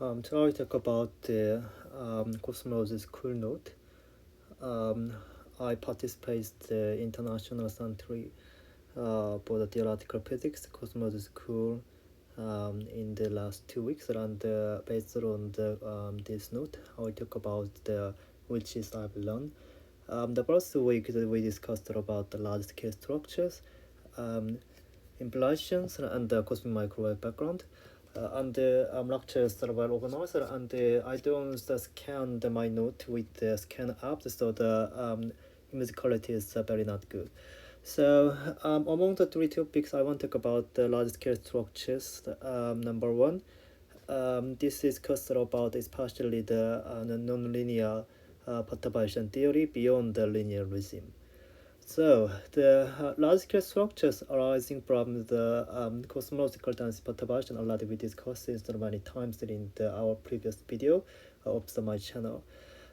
Today I talk about the Cosmology's cool note. Um, I participated the international century for the theoretical physics Cosmology School in the last 2 weeks, and based on this note, I will talk about the which is I've learned. The first week we discussed about the large-scale structures, um, implications, and the cosmic microwave background. And the lectures are well organized, and I don't scan my note with the scan app, so the image quality is very not good. So among the three topics, I want to talk about the large-scale structures. Number one, this is discussed about especially the non-linear perturbation theory beyond the linear regime. So the large-scale structures arising from the cosmological density perturbation already we discussed this many times in our previous video of my channel.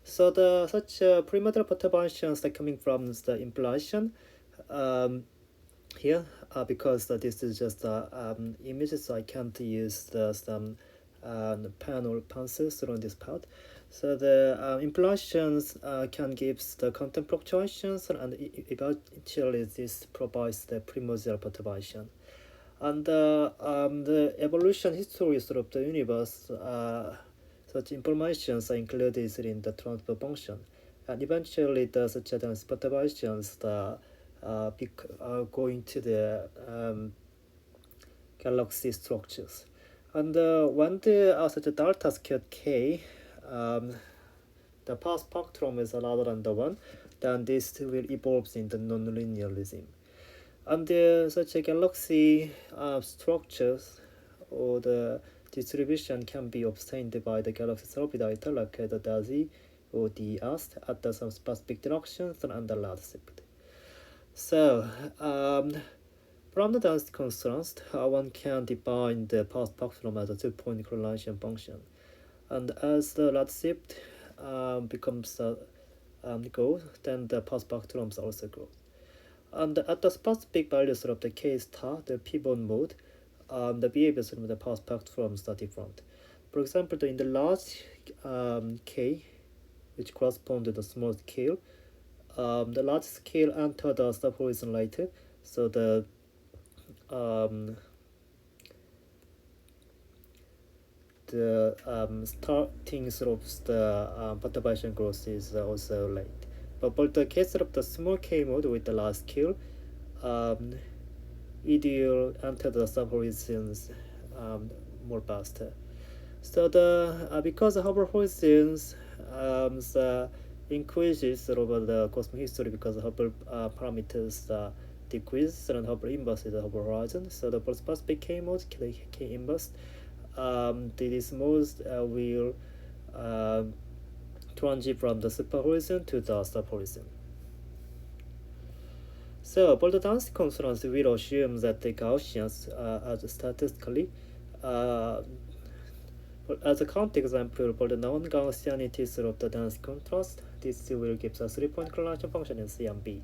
So the such perimeter perturbations are coming from the impulsion um, here because this is just images, so I can't use some pen or pencils on this part. So the impulsions can give the quantum fluctuations, and eventually this provides the primordial perturbation. And the evolution histories of the universe, such informations are included in the transfer function. And eventually, the such perturbations are going to the galaxy structures. And when the such a delta squared k, the path spectrum is larger than the one, then this will evolve in the nonlinearism. And such a galaxy structures or the distribution can be obtained by the galaxy orbiter like the Daisy or the Earth at some specific directions and the large shift. So from the density constraints, one can define the path spectrum as a two-point correlation function. And as the large shift becomes grows, then the path spectrums also grow. And at the specific values of the k star, the pivot mode, the behaviors of the path spectrums are different. For example, in the large k, which corresponds to the small scale, the large scale enter the sub horizon later, so the starting of the perturbation growth is also late. But for the case of the small k mode with the large scale, ideal enter the sub horizons more faster. So the because the Hubble horizons the increases over the cosmic history because the Hubble parameters decrease and Hubble inverse is the Hubble horizon. So the specific K mode, K inverse, this mode will transit from the super horizon to the sub horizon. So for the density constraints, we will assume that the Gaussians as statistically as a counterexample for the non-Gaussianities of the density contrast, this will give a three-point correlation function in C and B.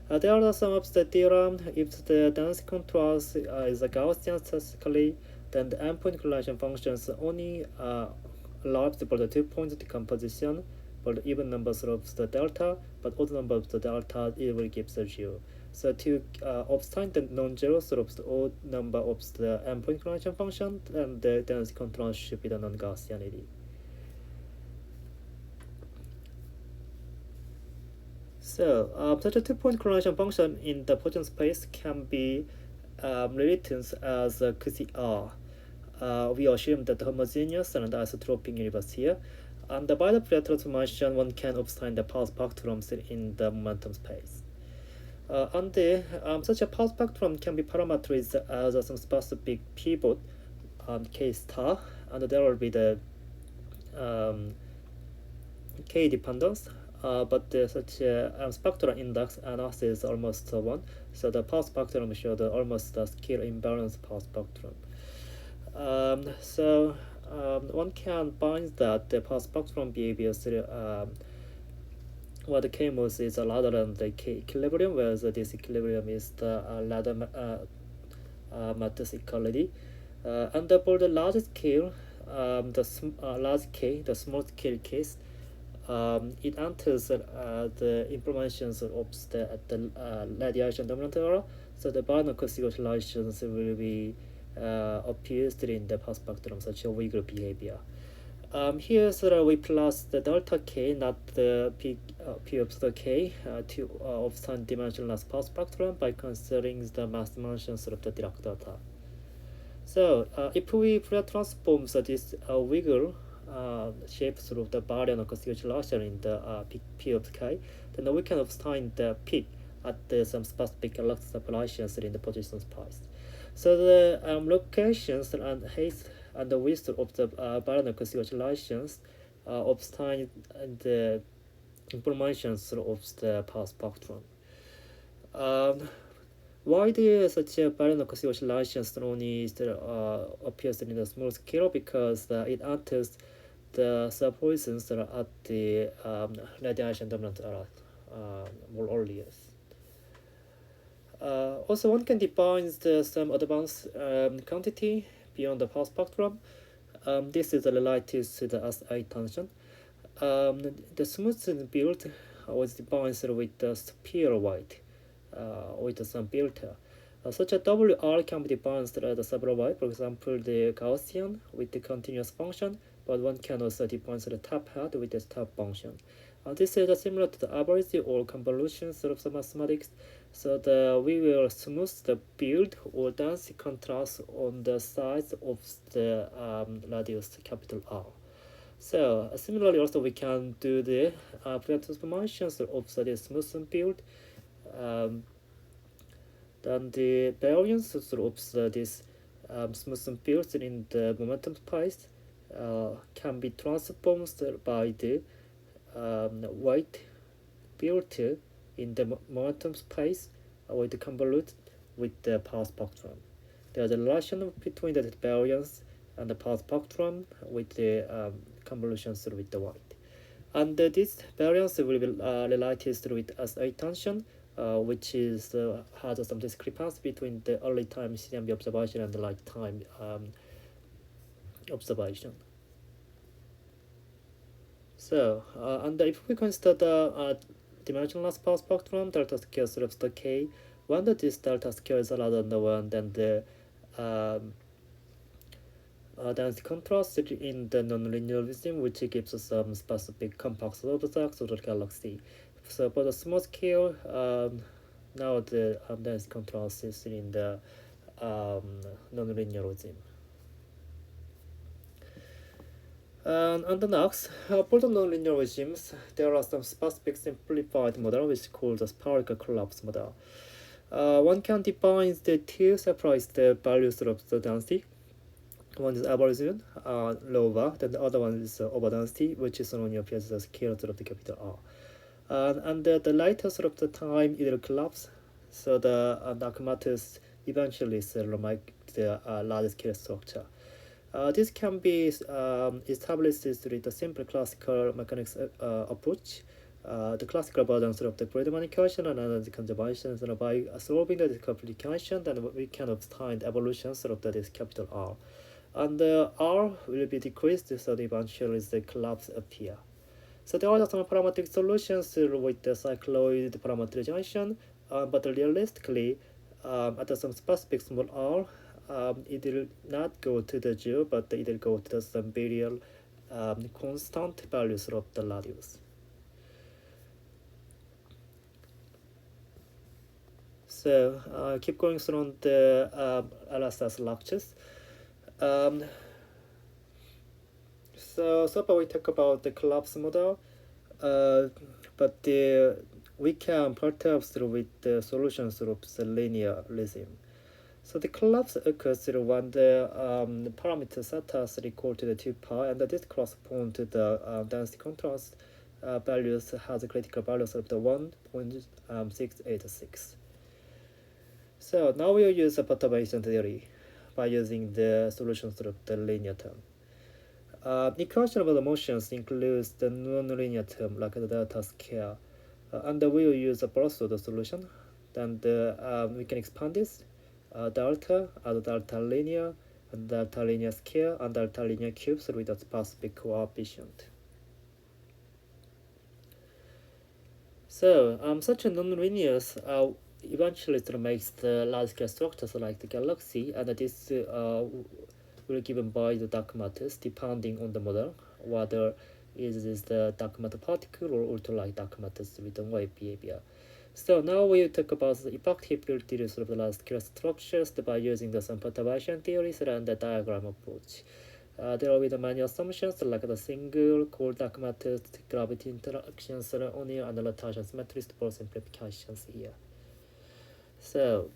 There are some of the theorem. If the density contrast is a Gaussian statistically, then the endpoint correlation functions only allows for the two-point decomposition for the even numbers of the delta, but odd numbers of the delta, it will give the 0. So to obtain the non-zero of the odd number of the endpoint correlation function, then the density contrast should be the non-Gaussianity. So such a two-point correlation function in the Poisson space can be rewritten as QCR. We assume that the homogeneous and isotropic universe here. And by the Fourier transformation, one can obtain the path spectrums in the momentum space. And such a path spectrum can be parameterized as some specific pivot k star, and there will be the k dependence. But such a spectral index analysis is almost 1, so the path spectrum shows almost the scale imbalance path spectrum. So one can find that the path spectrum behaviors the k mode is larger than the k equilibrium, whereas this equilibrium is the ladder matrix equality. And for the large scale, large K, the small scale case, it enters the informations of the radiation dominant era, so the baryon-acoustic oscillations will be appears in the pulse spectrum, such a wiggle behavior. Here, so we plus the delta K, not the P of the K, to of some dimensionless pulse spectrum by considering the mass dimensions of the Dirac delta. So if we Fourier transform this wiggle shape through the baryon-acoustic oscillation in the P of K, then we can obtain the peak at some specific electric operations in the position space. So the locations and height and the width of the baryon-acoustic oscillations obtain the informations of the pulse spectrum. Why the such a baryon-acoustic oscillations only appears in the small scale? Because it enters the subhorizons that are at the radiation dominant era more earlier. Also, one can define some advanced quantity beyond the pulse spectrum. This is related to the SA tension. The smooth build was defined with the sphere weight with some filter. Such a WR can be defined as several way, for example, the Gaussian with the continuous function, but one can also define the top hat with the top function. This is similar to the average or convolutions of the mathematics. So we will smooth the build or density contrast on the sides of the radius capital R. So similarly, also we can do the Fourier transformations of the smooth build. Then the variance of this smooth builds in the momentum space can be transformed by the weight built in the momentum space with the convolute with the pulse spectrum. There is a relation between the variance and the pulse spectrum with the convolutions with the weight. And this variance will be related with SA tension, which is has some discrepancy between the early time CMB observation and the lifetime observation. So, and if we consider the dimensionless pulse spectrum, delta scale of the K, when this delta scale is larger than the one, then the density contrast in the nonlinear regime, which gives us some specific compact objects of the galaxy. So for the small scale, now the density contrast is in the nonlinear regime. And the next, for the nonlinear regimes, there are some specific simplified model which is called the spherical collapse model. One can define the two separate values of the density. One is aberration, lower, then the other one is overdensity, which is only appears as scale of the capital R. And the later of the time it will collapse, so the dark matter eventually make the large scale structure. This can be established through the simple classical mechanics approach. The classical versions of the Friedmann equation and energy conservation. So by solving the decoupled equation, then we can obtain the evolutions of this capital R. And R will be decreased, so eventually the collapse appear. So there are some parametric solutions with the cycloid parameterization, but realistically, at some specific small r, it will not go to the 0, but it will go to some very constant values of the radius. So keep going through the LSS lectures. So far we talk about the collapse model, but we can perturb with the solutions of the linear regime. So the collapse occurs when the parameter zeta is equal to the 2 pi, and this corresponds to the density contrast values has critical values of the 1.686. So now we'll use the perturbation theory by using the solutions of the linear term. Equation of the motions includes the non-linear term like the delta scale, and we will use a Borsod solution. Then we can expand this delta as delta linear, delta linear scale and delta linear cubes with a specific coefficient. So such a non-linears eventually makes the large-scale structures like the galaxy, and this will given by the dark matters depending on the model, whether it is the dark matter particle or ultralight dark matters with the wave behavior. So now we'll talk about the effective field theories of the large-scale structures by using the some perturbation theories and the diagram approach. There will be the many assumptions like the single, cold dark matter, gravity interactions, O'Neill and rotation symmetries for simplifications here. So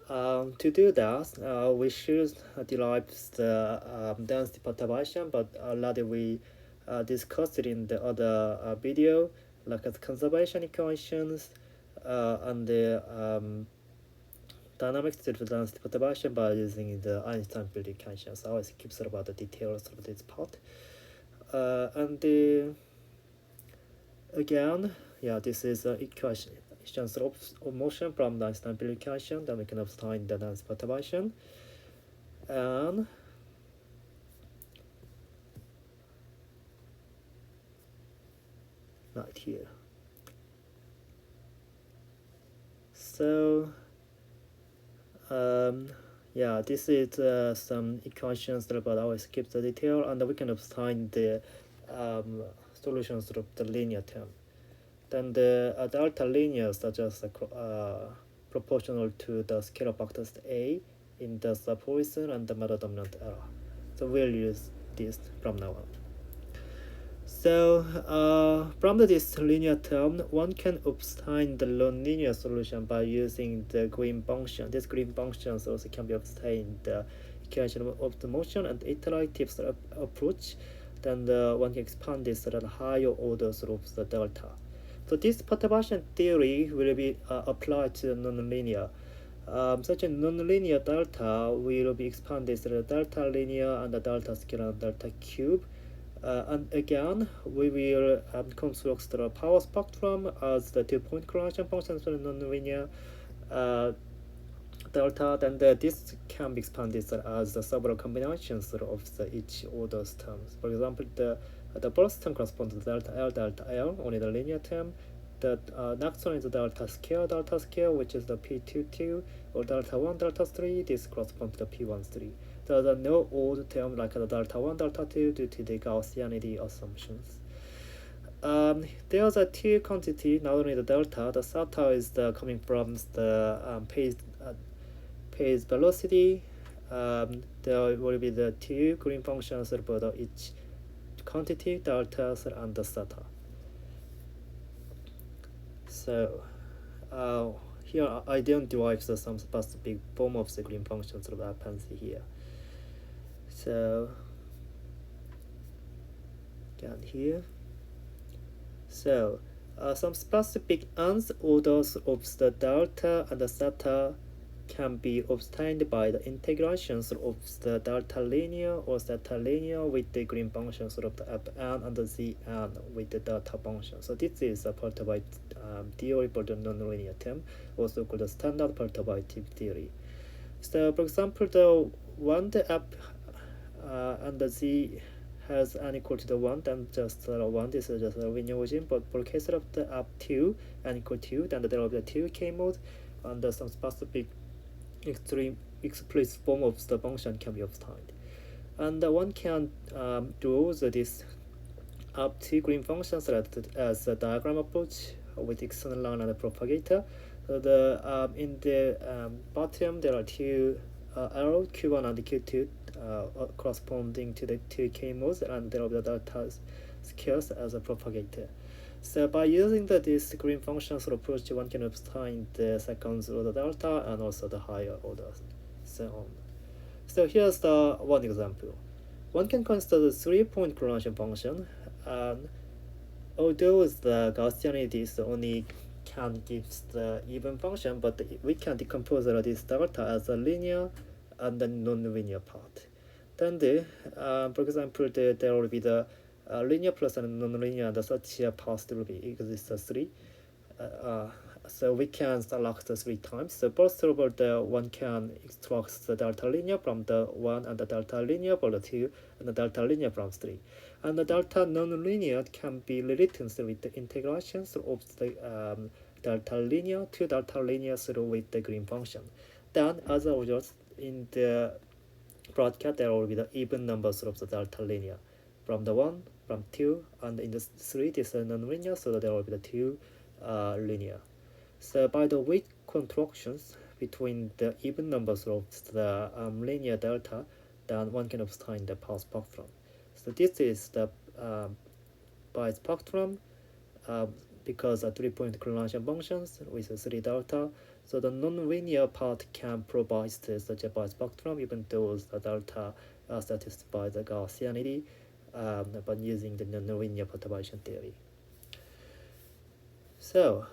to do that, we should derive the density perturbation, but already we discussed it in the other video, like the conservation equations and the dynamics to the density perturbation by using the Einstein field equations. I always keep about the details of this part. And again, yeah, this is equations of motion from the Einstein field equation. Then we can obtain the density perturbation. And right here. So yeah, this is some equations that but I always skip the detail, and we can obtain the solutions of the linear term. Then the delta linears are just proportional to the scalar factors A in the Poisson and the meta dominant error. So we'll use this from now on. So from this linear term, one can obtain the non-linear solution by using the green function. This green functions also can be obtained the equation of the motion and iterative approach. Then one can expand this at higher orders of the delta. So this perturbation theory will be applied to non-linear. Such a non-linear delta will be expanded to the delta linear and the delta scalar and delta cube. And again, we will construct the power spectrum as the two-point correlation functions for the non-linear delta. Then this can be expanded as the several combinations of each order's terms. For example, the first term corresponds to delta L, only the linear term. The next one is the delta scale, which is the P22, or delta 1, delta 3. This corresponds to the P13. There are no odd terms like the delta 1, delta 2 due to the Gaussianity assumptions. There's a two quantity, not only the delta, the theta is coming from the phase velocity. There will be the two green functions for each quantity, delta and the theta. So here I don't derive some specific form of the green functions of happens here. So again here. So some specific nth orders of the delta and the theta can be obtained by the integrations of the delta linear or theta linear with the green functions of the fn and the zn with the delta function. So this is a perturbative theory for the non-linear term, also called the standard perturbative theory. So for example, when the f and the z has n equal to the 1, then just 1, this is just a linear origin. But for case of the f2 n equal to 2, then there will be a 2k mode, and some specific extreme explicit form of the function can be obtained. And one can draw this up to green functions as a diagram approach with external line and a propagator. So in the bottom there are two arrows, Q1 and Q2, corresponding to the two K modes, and there will be the delta scales as a propagator. So by using this green functions approach, one can obtain the second order delta and also the higher orders, so on. So here's the one example. One can consider the three-point correlation function, and although the Gaussianity only can give the even function, but we can decompose this delta as a linear and the non-linear part. Then for example, there will be the linear plus and non-linear, and such a path will be exist 3. So we can select the 3 times. So first of all, the one can extract the delta linear from the 1 and the delta linear for the 2 and the delta linear from 3. And the delta non-linear can be rewritten with the integrations of the delta linear to delta linear through with the green function. Then as a result, in the bracket there will be the even numbers of the delta linear from the 1, from 2, and in the 3 this is non-linear, so there will be the 2 linear. So by the weight contractions between the even numbers of the linear delta, then one can obtain the power spectrum. So this is the by spectrum because a 3-point correlation functions with a 3 delta. So the non-linear part can provide such a bispectrum even though the delta are satisfied by the Gaussianity, but using the non-linear perturbation theory. So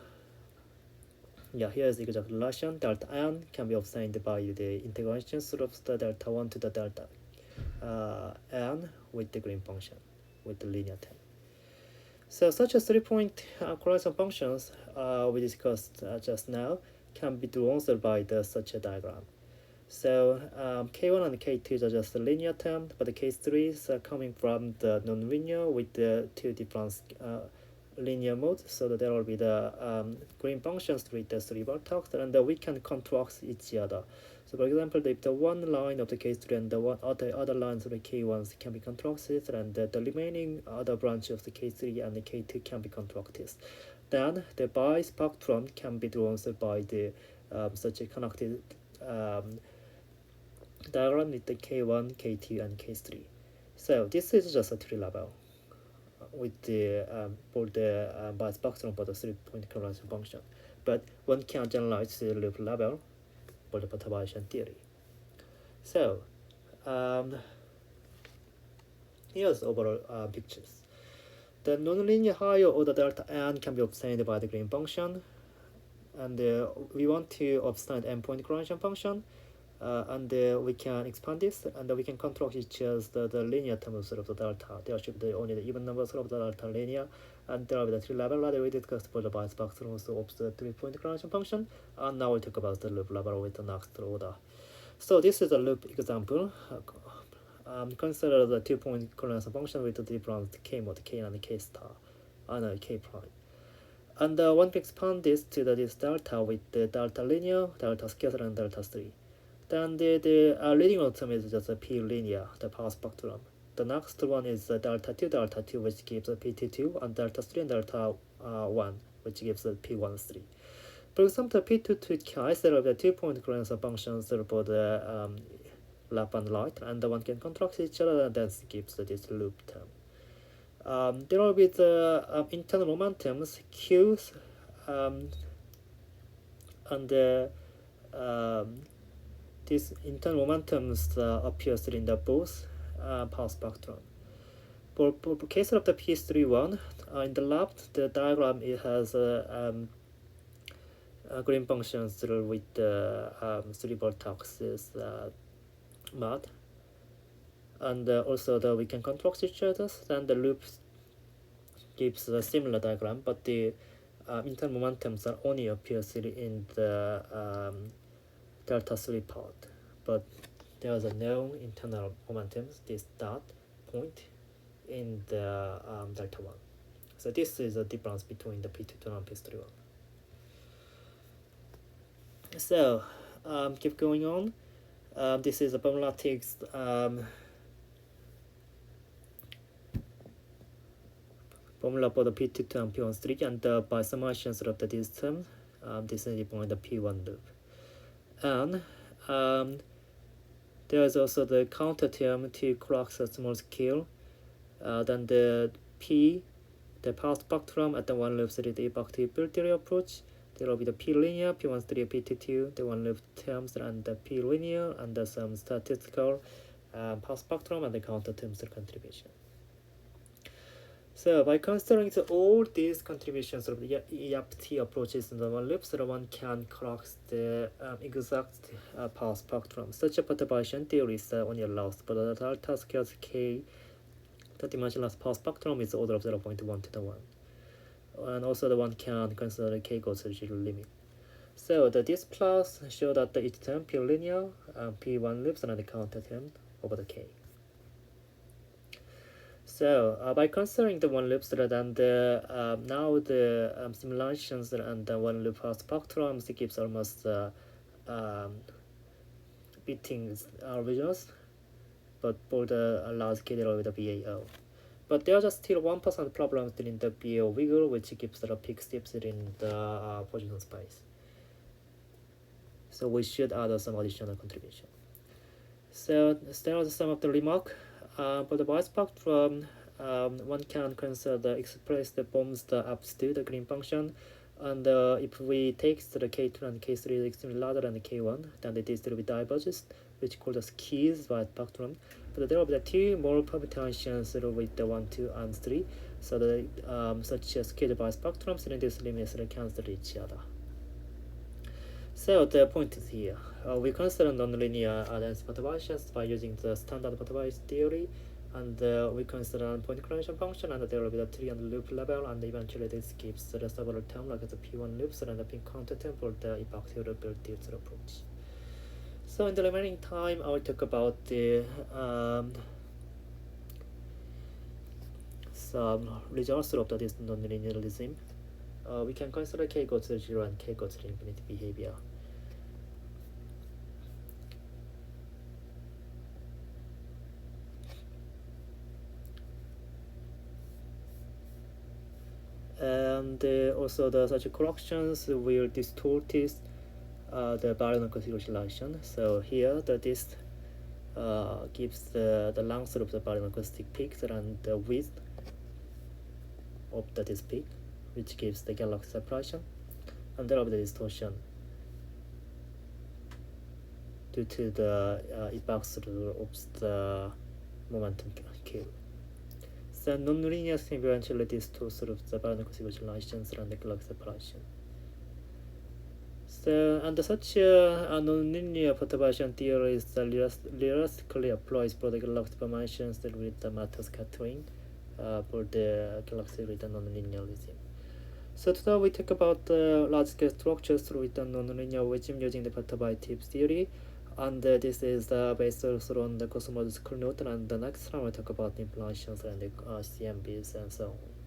yeah, here is the exact relation. Delta n can be obtained by the integrations of the delta 1 to the delta n with the green function, with the linear term. So such a 3-point correlation functions we discussed just now can be drawn by such a diagram. So K1 and K2 are just a linear term, but the K3 is coming from the non-linear with the 2 different linear modes, so that there will be the green functions with the 3 vertex, and we can contract each other. So for example, if the one line of the K3 and the other lines of the K1s can be contracted, and the remaining other branch of the K3 and the K2 can be contracted, then the bispectrum can be drawn by the such a connected diagram with the K1, K2, and K3. So this is just a tree level with the for the bispectrum for the 3-point correlation function, but one can generalize the loop level for the perturbation theory. So here's overall pictures. The nonlinear higher order delta n can be obtained by the green function, and we want to obtain the n-point correlation function. And we can expand this, and we can contract each as the linear terms of the delta. There should be only the even numbers of the delta linear, and there will be the 3 level that we discussed for the bispectrum also of the 3-point correlation function. And now we'll talk about the loop level with the next order. So this is a loop example. Consider the 2-point correlation function with the different k mod, k and k star, and k prime. And one can expand this to this delta with the delta linear, delta scatter, and delta 3. Then the leading term is just a p linear, the power spectrum. The next one is delta 2, which gives a p22, and delta 3 and delta 1, which gives a p13. For example, p22 can there will be 2-point correlation functions for the left and right, and one can contract each other, and then gives this loop term. There will be the internal momentums q's, and these internal momentums appears in the both power spectrum. For case of the P31, in the left, the diagram it has green functions with the 3 vertices mod, and also we can contract each other. Then the loop gives a similar diagram, but the internal momentums are only appears in the delta 3 part, but there is no internal momentums, this dot point in the delta 1. So this is a difference between the P22 and P31. So keep going on. This is a formulatic formula for the P22 and P13, and by summations of the this term, this is defined the P1 loop. And there is also the counter term to correct a small scale. Then the P, the power spectrum at the one loop series effective field theory approach. There will be the P linear, P13, P22, the one loop terms, and the P linear, and some statistical power spectrum and the counter terms contribution. So by considering all these contributions of the EFT approaches in the one loop, so one can correct the exact power spectrum. Such a perturbation theory is only allows, but the delta squared k, the dimensionless power spectrum is order of 0.1 to the 1. and also the one can consider the k goes to 0 limit. So this class show that each term p linear and p1 loops and the counter term over the k. So by considering the one loops and now the simulations and the one loop spectrums, it gives almost um, beating regions, but for the large scale with the BAO. But there are just still 1% problems in the BAO wiggle, which gives the peak steps in the position space. So we should add some additional contribution. So there are some of the remark. For the wide spectrum, one can consider express the bombs the ups to the green function, and if we take the k2 and k3 is extremely larger than the k1, then it is will be diverges, which called as keys wide spectrum. But there will be two more permutations with the 1, 2, and 3, so the such as keys wide spectrums in this limits cancel each other. So the point is here, we consider nonlinear density perturbations by using the standard perturbation theory, and we consider point correlation function, and there will be the tree and loop level, and eventually this gives the several term like the p1 loops and the p counter term for the epoxy built user approach. So in the remaining time, I will talk about the some results of this nonlinearism. We can consider k goes to 0 and k goes to infinity behavior. And also the such corrections will distort the baryon configuration. So here this gives the length of the baryon acoustic peaks and the width of this peak, which gives the galaxy separation, and there will be the distortion due to the effects of the momentum Q. So nonlinear eventually distorts the baryon configurations and the galaxy separation. So, and such a nonlinear perturbation theory is realistically applies for the galaxy formations with the matter scattering for the galaxy with the nonlinearism. So today we talk about the large-scale structures with the nonlinear regime using the perturbative theory, and this is based also on the Cosmology school note. And the next time we talk about the implications and the CMBs and so on.